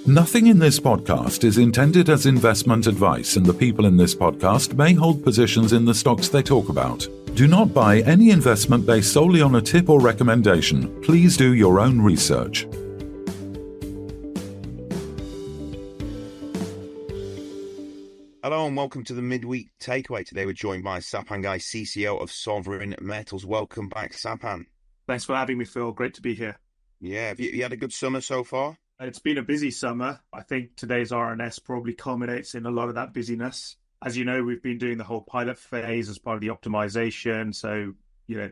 Nothing in this podcast is intended as investment advice, and the people in this podcast may hold positions in the stocks they talk about. Do not buy any investment based solely on a tip or recommendation. Please do your own research. Hello and welcome to the Midweek Takeaway. Today we're joined by Sapan Ghai, CCO of Sovereign Metals. Welcome back, Sapan. Thanks for having me, Phil. Great to be here. Yeah, have you had a good summer so far? It's been a busy summer. I think today's RNS probably culminates in a lot of that busyness. As you know, we've been doing the whole pilot phase as part of the optimization. So,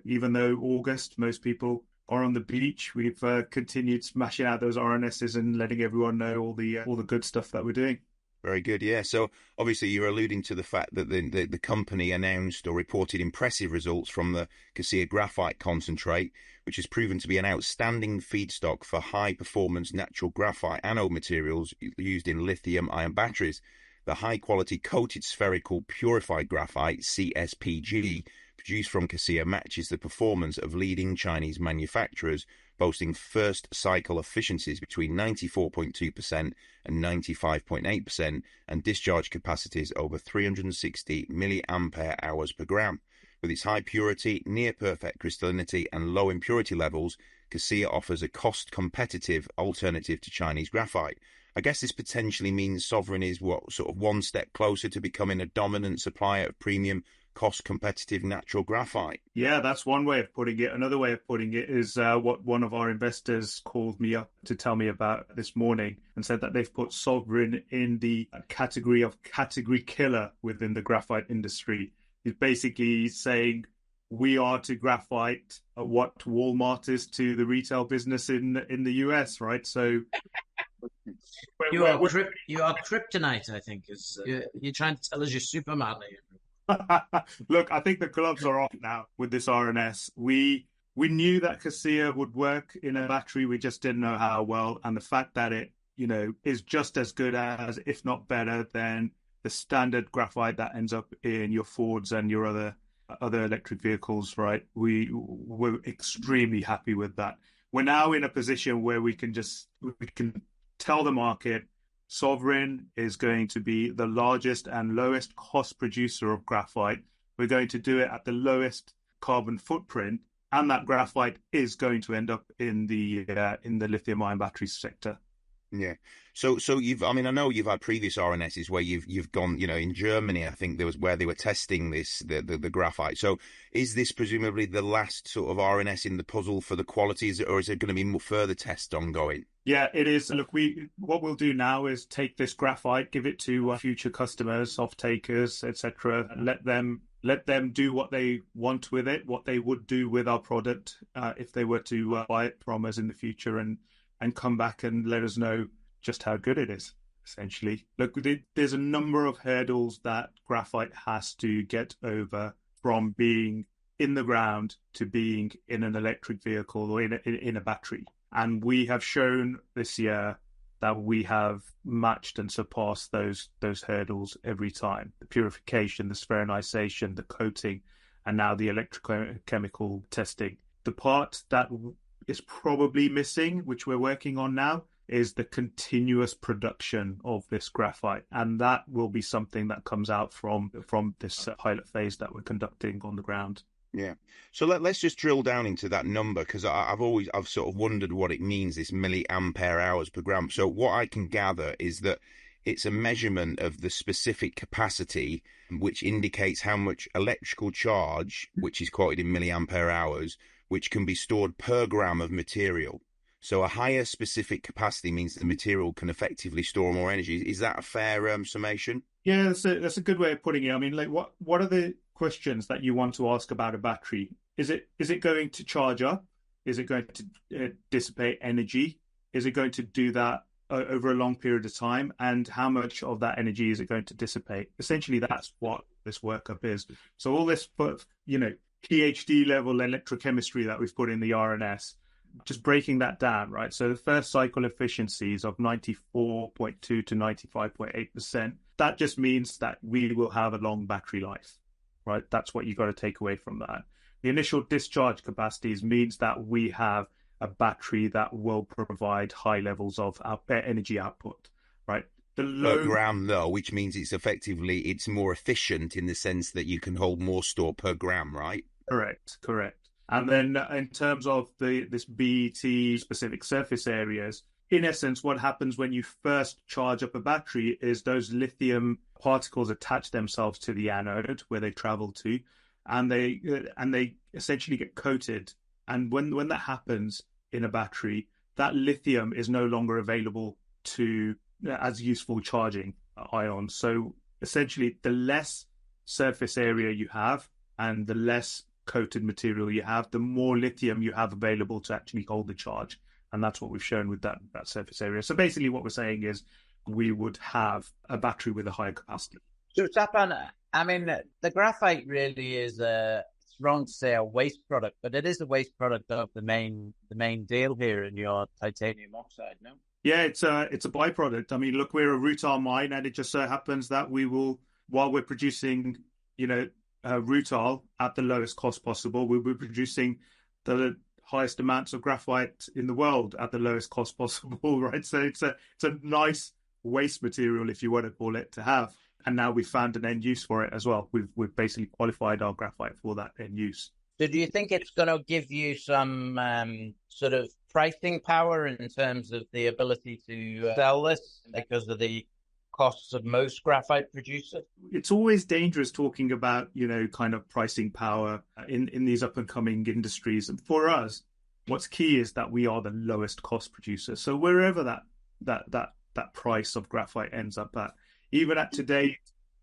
even though August, most people are on the beach, we've continued smashing out those RNSs and letting everyone know all the good stuff that we're doing. Very good, yeah. So obviously you're alluding to the fact that the company announced or reported impressive results from the Kasiya graphite concentrate, which has proven to be an outstanding feedstock for high-performance natural graphite anode materials used in lithium-ion batteries. The high-quality Coated Spherical Purified Graphite, CSPG, produced from Kasiya matches the performance of leading Chinese manufacturers, boasting first-cycle efficiencies between 94.2% and 95.8% and discharge capacities over 360 milliampere hours per gram. With its high purity, near-perfect crystallinity and low impurity levels, Kasiya offers a cost-competitive alternative to Chinese graphite. I guess this potentially means Sovereign is sort of one step closer to becoming a dominant supplier of premium cost-competitive natural graphite. Yeah, that's one way of putting it. Another way of putting it is what one of our investors called me up to tell me about this morning and said that they've put Sovereign in the category of category killer within the graphite industry. He's basically saying we are to graphite what Walmart is to the retail business in the US, right? So you are kryptonite, I think. You're trying to tell us you're Superman. Look, I think the gloves are off now with this RNS. We knew that Kasiya would work in a battery. We just didn't know how well. And the fact that it, is just as good as, if not better than the standard graphite that ends up in your Fords and your other electric vehicles, right? We're extremely happy with that. We're now in a position where we can tell the market Sovereign is going to be the largest and lowest cost producer of graphite. We're going to do it at the lowest carbon footprint, and that graphite is going to end up in the lithium-ion battery sector. Yeah. So I know you've had previous RNSs where you've gone, in Germany, I think there was where they were testing the graphite. So is this presumably the last sort of RNS in the puzzle for the qualities, or is there going to be further tests ongoing? Yeah, it is. Look, what we'll do now is take this graphite, give it to future customers, off-takers, etc., and let them do what they want with it, what they would do with our product if they were to buy it from us in the future, and come back and let us know just how good it is, essentially. Look, there's a number of hurdles that graphite has to get over from being in the ground to being in an electric vehicle or in a battery. And we have shown this year that we have matched and surpassed those hurdles every time. The purification, the spheronization, the coating, and now the electrochemical testing. The part that is probably missing, which we're working on now, is the continuous production of this graphite. And that will be something that comes out from this pilot phase that we're conducting on the ground. Yeah. So let's just drill down into that number, because I've sort of wondered what it means, this milliampere hours per gram. So what I can gather is that it's a measurement of the specific capacity, which indicates how much electrical charge, which is quoted in milliampere hours, which can be stored per gram of material. So a higher specific capacity means the material can effectively store more energy. Is that a fair summation? Yeah, that's a good way of putting it. I mean, like, what are the questions that you want to ask about a battery? Is it going to charge up? Is it going to dissipate energy? Is it going to do that over a long period of time? And how much of that energy is it going to dissipate? Essentially, that's what this workup is. So all this, PhD level electrochemistry that we've put in the RNS, just breaking that down, right? So the first cycle efficiencies of 94.2 to 95.8%, that just means that we will have a long battery life, right? That's what you got to take away from that. The initial discharge capacities means that we have a battery that will provide high levels of energy output, right? The per gram, though, which means it's more efficient in the sense that you can hold more store per gram, right? Correct. And then in terms of this BET specific surface areas, in essence, what happens when you first charge up a battery is those lithium particles attach themselves to the anode where they travel to, and they essentially get coated. And when that happens in a battery, that lithium is no longer available to as useful charging ions. So essentially, the less surface area you have and the less coated material you have, the more lithium you have available to actually hold the charge. And that's what we've shown with that surface area. So basically what we're saying is we would have a battery with a higher capacity. So Sapan, I mean, the graphite really is it's wrong to say a waste product, but it is a waste product of the main deal here in your titanium oxide, no? Yeah, it's a byproduct. I mean, look, we're a rutile mine, and it just so happens that we will, while we're producing, rutile at the lowest cost possible, we'll be producing the highest amounts of graphite in the world at the lowest cost possible, right? So it's a nice waste material, if you want to call it, to have. And now we've found an end use for it as well. We've basically qualified our graphite for that end use. So do you think it's going to give you some sort of pricing power in terms of the ability to sell this because of the costs of most graphite producers? It's always dangerous talking about, kind of pricing power in these up and coming industries. And for us, what's key is that we are the lowest cost producer. So wherever that price of graphite ends up at, even at today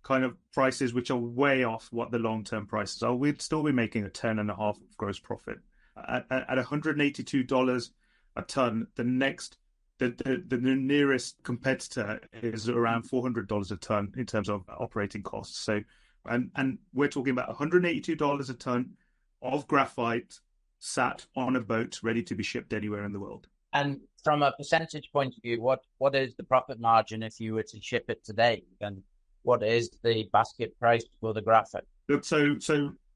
kind of prices, which are way off what the long-term prices are, we'd still be making a 10.5 of gross profit. At $182 a ton, the nearest competitor is around $400 a ton in terms of operating costs. So, and we're talking about $182 a ton of graphite sat on a boat ready to be shipped anywhere in the world. And from a percentage point of view, what is the profit margin if you were to ship it today? And what is the basket price for the graphite? Look, so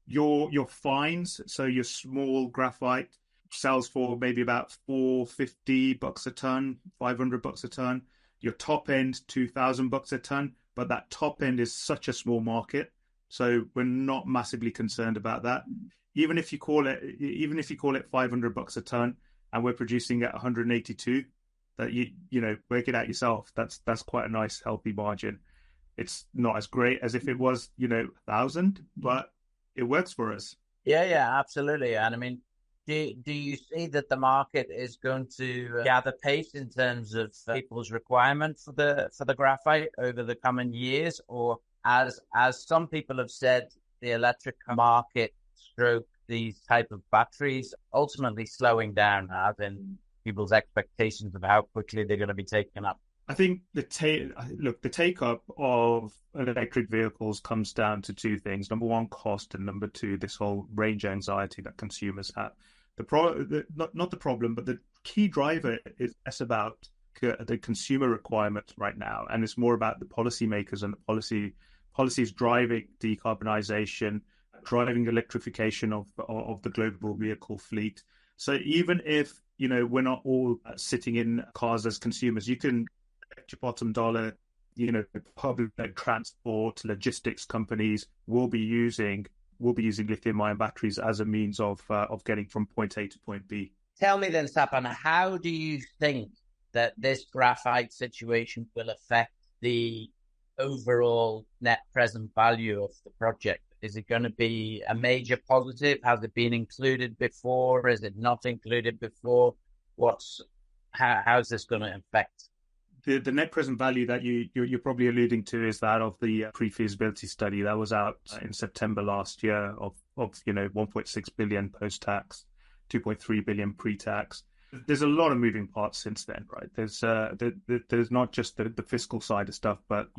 your fines, so your small graphite sells for maybe about $450 a ton, $500 a ton. Your top end, $2,000 a ton, but that top end is such a small market, so we're not massively concerned about that. Even if you call it $500 a ton, and we're producing at 182, that you work it out yourself. That's quite a nice healthy margin. It's not as great as if it was 1,000, but it works for us. Yeah, absolutely. And I mean, do you see that the market is going to gather pace in terms of people's requirements for the graphite over the coming years, or as some people have said, the electric market stroke these type of batteries ultimately slowing down, as in people's expectations of how quickly they're going to be taken up? I think the take up of electric vehicles comes down to two things. Number one, cost, and number two, this whole range anxiety that consumers have. Not the problem, but the key driver is less about the consumer requirements right now, and it's more about the policymakers and the policies driving decarbonization, driving electrification of the global vehicle fleet. So even if we're not all sitting in cars as consumers, you can bet your bottom dollar, public transport, logistics companies will be using lithium-ion batteries as a means of getting from point A to point B. Tell me then, Sapan, how do you think that this graphite situation will affect the overall net present value of the project? Is it going to be a major positive? Has it been included before? Is it not included before? How's this going to affect? The net present value that you're probably alluding to is that of the pre-feasibility study that was out in September last year of 1.6 billion post-tax, 2.3 billion pre-tax. There's a lot of moving parts since then, right? There's not just the fiscal side of stuff, but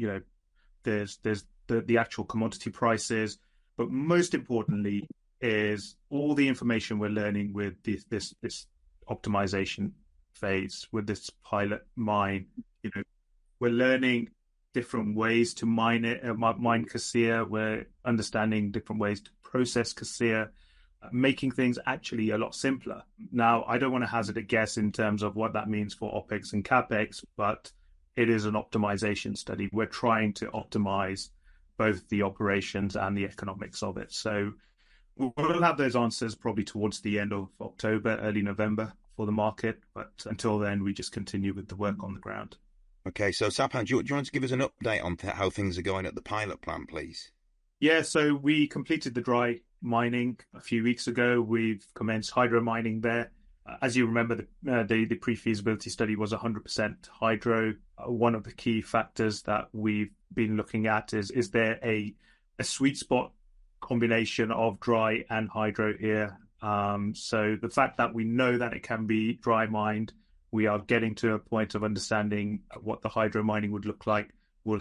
there's the actual commodity prices. But most importantly is all the information we're learning with this optimization phase, with this pilot mine. We're learning different ways to mine Kasiya. We're understanding different ways to process Kasiya. making things actually a lot simpler. Now, I don't want to hazard a guess in terms of what that means for OPEX and CAPEX, but it is an optimization study. We're trying to optimize both the operations and the economics of it. So we'll have those answers probably towards the end of October, early November for the market. But until then, we just continue with the work on the ground. Okay, so Sapan, do you want to give us an update on how things are going at the pilot plant, please? Yeah, so we completed the dry mining a few weeks ago. We've commenced hydro mining there. As you remember, the pre-feasibility study was 100% hydro. One of the key factors that we've been looking at is there a sweet spot combination of dry and hydro here? So the fact that we know that it can be dry mined, we are getting to a point of understanding what the hydro mining would look like. We'll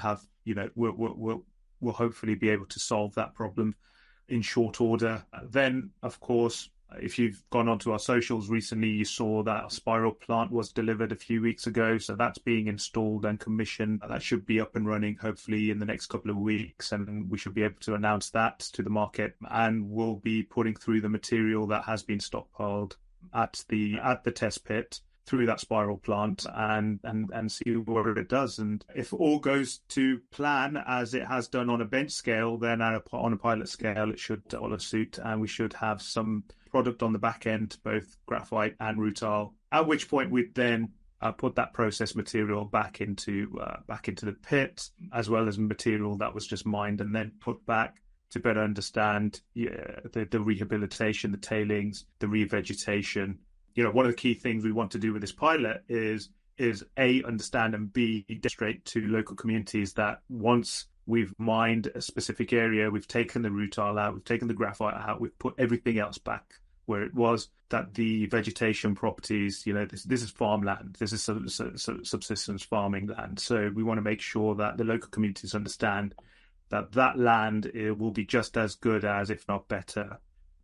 hopefully be able to solve that problem in short order. Then, of course, if you've gone onto our socials recently, you saw that a spiral plant was delivered a few weeks ago. So that's being installed and commissioned. That should be up and running, hopefully, in the next couple of weeks. And we should be able to announce that to the market. And we'll be putting through the material that has been stockpiled at the test pit through that spiral plant and see what it does. And if all goes to plan as it has done on a bench scale, then on a pilot scale, it should follow suit, and we should have some product on the back end, both graphite and rutile, at which point we'd then put that process material back into the pit, as well as material that was just mined and then put back to better understand the rehabilitation, the tailings, the revegetation. One of the key things we want to do with this pilot is A, understand, and B, demonstrate to local communities that once we've mined a specific area, we've taken the rutile out, we've taken the graphite out, we've put everything else back where it was, that the vegetation properties, this is farmland, this is subsistence farming land. So we want to make sure that the local communities understand that land will be just as good as, if not better,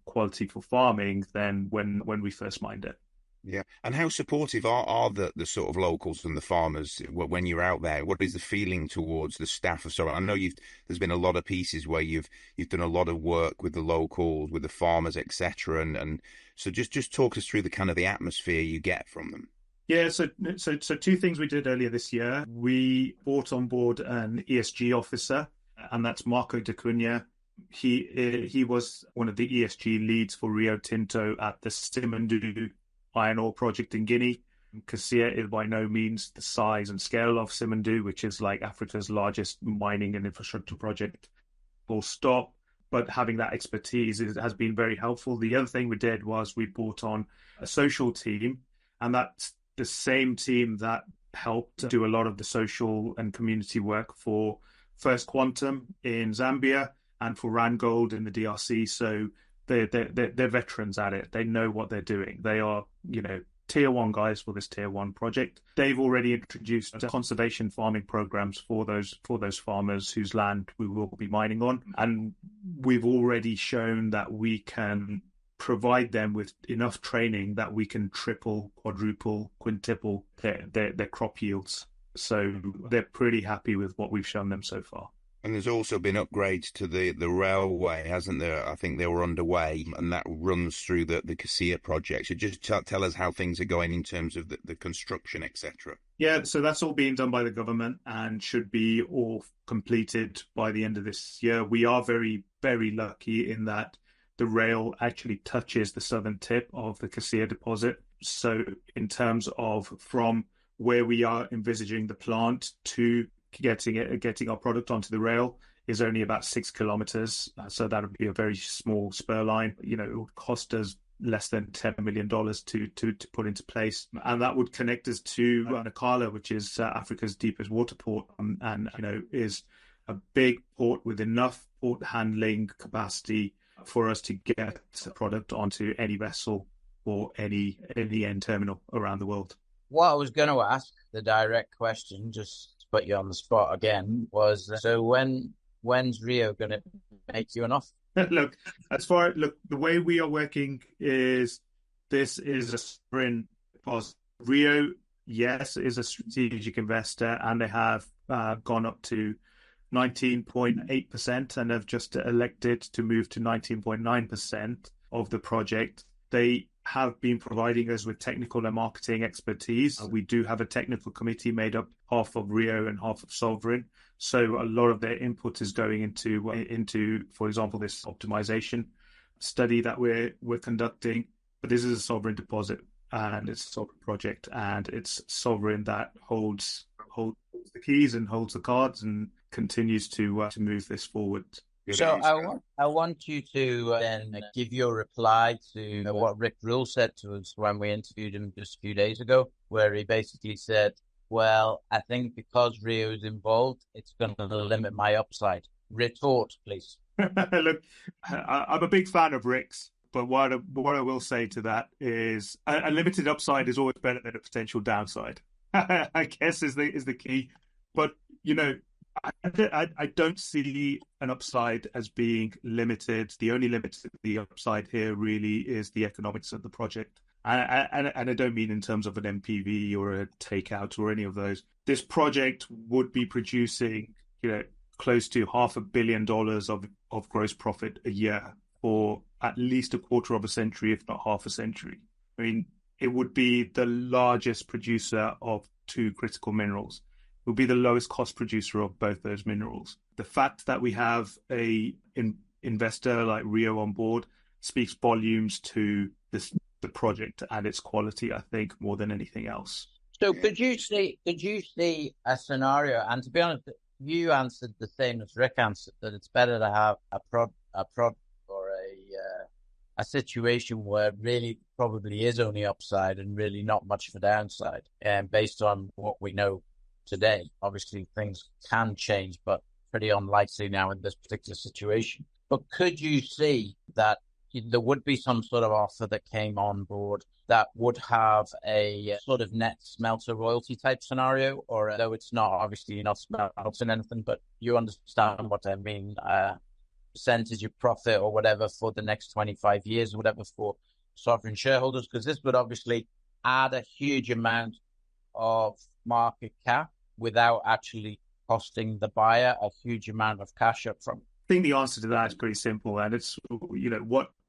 quality for farming than when we first mined it. Yeah. And how supportive are the sort of locals and the farmers when you're out there? What is the feeling towards the staff of Sapan? I know there's been a lot of pieces where you've done a lot of work with the locals, with the farmers, etc. And so just talk us through the atmosphere you get from them. Yeah, so two things we did earlier this year. We brought on board an ESG officer, and that's Marco da Cunha. He was one of the ESG leads for Rio Tinto at the Simandou iron ore project in Guinea. Kasiya is by no means the size and scale of Simandou, which is like Africa's largest mining and infrastructure project, full stop. But having that expertise has been very helpful. The other thing we did was we brought on a social team, and that's the same team that helped do a lot of the social and community work for First Quantum in Zambia and for Randgold in the DRC. So they're veterans at it. They know what they're doing. They are, tier one guys for this tier one project. They've already introduced conservation farming programs for those farmers whose land we will be mining on. And we've already shown that we can provide them with enough training that we can triple, quadruple, quintuple their crop yields. So they're pretty happy with what we've shown them so far. And there's also been upgrades to the railway, hasn't there? I think they were underway, and that runs through the Kasiya project. So just tell us how things are going in terms of the construction, etc. Yeah, so that's all being done by the government and should be all completed by the end of this year. We are very, very lucky in that the rail actually touches the southern tip of the Kasiya deposit. So in terms of from where we are envisaging the plant to getting our product onto the rail is only about 6 kilometers. So that would be a very small spur line. It would cost us less than $10 million to put into place. And that would connect us to Nacala, which is Africa's deepest water port, and is a big port with enough port handling capacity for us to get a product onto any vessel or any end terminal around the world. What I was going to ask, the direct question, just put you on the spot again, was so when's Rio going to make you an offer? Look, the way we are working is this is a sprint. Because Rio, yes, is a strategic investor, and they have gone up to 19.8% and have just elected to move to 19.9%. of the project. They have been providing us with technical and marketing expertise. We do have a technical committee made up half of Rio and half of Sovereign. So a lot of their input is going into, for example, this optimization study that we're conducting. But this is a Sovereign deposit, and it's a Sovereign project, and it's Sovereign that holds the keys and holds the cards and continues to move this forward. So I want you to then give your reply to what Rick Rule said to us when we interviewed him just a few days ago, where he basically said, well, I think because Rio is involved, it's going to limit my upside. Retort, please. Look, I'm a big fan of Rick's, but what I will say to that is a limited upside is always better than a potential downside. I guess is the key. But, I don't see an upside as being limited. The only limit to the upside here really is the economics of the project. And I don't mean in terms of an MPV or a takeout or any of those. This project would be producing, close to $500 million of gross profit a year for at least a quarter of a century, if not half a century. I mean, it would be the largest producer of two critical minerals. It will be the lowest cost producer of both those minerals. The fact that we have a investor like Rio on board speaks volumes to the project and its quality, I think, more than anything else. So could you see a scenario, and to be honest, you answered the same as Rick answered, that it's better to have a product or a situation where really probably is only upside and really not much of a downside, and based on what we know today. Obviously, things can change, but pretty unlikely now in this particular situation. But could you see that there would be some sort of offer that came on board that would have a sort of net smelter royalty type scenario? Or though it's not, obviously you're not smelting anything, but you understand what I mean, percentage of profit or whatever for the next 25 years or whatever for Sovereign shareholders, because this would obviously add a huge amount of market cap without actually costing the buyer a huge amount of cash up front. I think the answer to that is pretty simple, and it's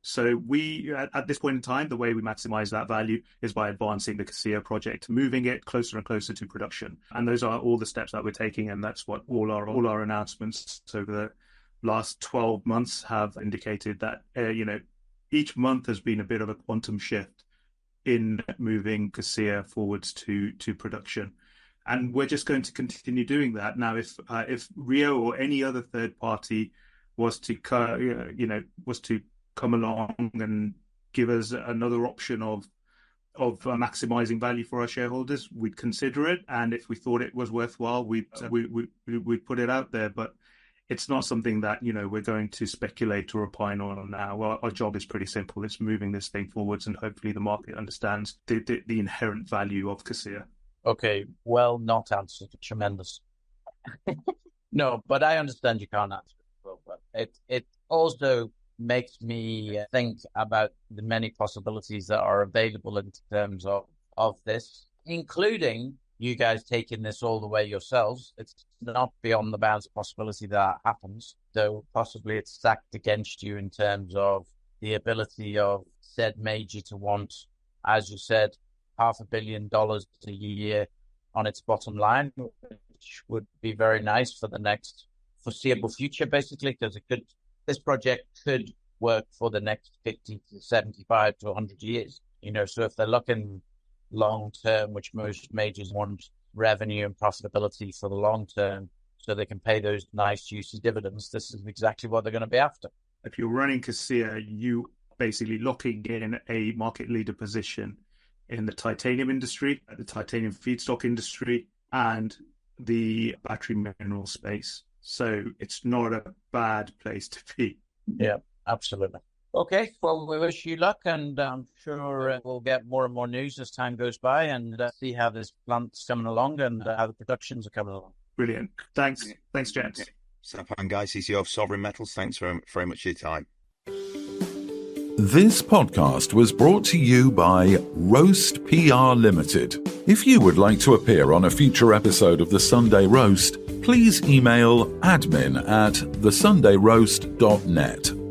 so we at this point in time, the way we maximize that value is by advancing the Kasiya project, moving it closer and closer to production, and those are all the steps that we're taking, and that's what all our announcements over the last 12 months have indicated, that each month has been a bit of a quantum shift in moving Kasiya forwards to production. And we're just going to continue doing that. Now, if Rio or any other third party was to come along and give us another option of maximizing value for our shareholders, we'd consider it. And if we thought it was worthwhile, we'd put it out there. But it's not something that we're going to speculate or opine on now. Well, our job is pretty simple. It's moving this thing forwards, and hopefully the market understands the inherent value of Kasiya. Okay, well, not answered. Tremendous. No, but I understand you can't answer it. Well, but it also makes me think about the many possibilities that are available in terms of this, including you guys taking this all the way yourselves. It's not beyond the bounds of possibility that happens, though possibly it's stacked against you in terms of the ability of said major to want, as you said, $500 million a year on its bottom line, which would be very nice for the next foreseeable future, basically, because this project could work for the next 50 to 75 to 100 years. So if they're looking long term, which most majors want revenue and profitability for the long term, so they can pay those nice juicy dividends, this is exactly what they're going to be after. If you're running Kasiya, you basically locking in a market leader position in the titanium industry, the titanium feedstock industry, and the battery mineral space. So it's not a bad place to be. Yeah, absolutely. Okay, well, we wish you luck, and I'm sure we'll get more and more news as time goes by, and see how this plant's coming along and how the productions are coming along. Brilliant. Thanks, gents. Sapan Ghai, CCO of Sovereign Metals. Thanks very much for your time. This podcast was brought to you by Roast PR Limited. If you would like to appear on a future episode of The Sunday Roast, please email admin@thesundayroast.net.